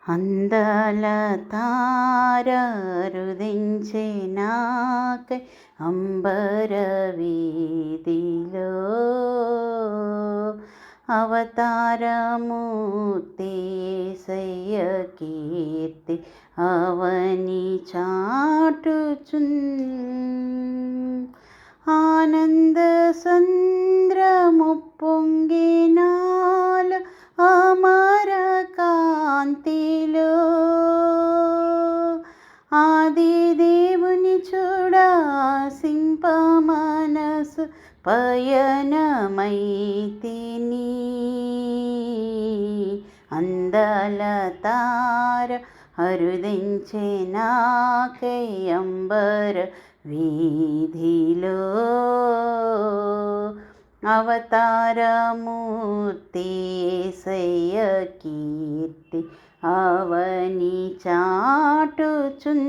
అందల తార రుదించే నాకై అంబర వీధిలో అవతారమూర్తి యేసయ్య కీర్తి అవని చాటుచున్ ఆనంద సంద్రము పొంగినాల అమర కాంతిలో ఆది దేవుని చూడాసింప మనసు పయనమైతిని అందల తార అరుదించే నాకై అంబర వీధిలో అవతారమూర్తి యేసయ్య కీర్తి అవని చాటుచున్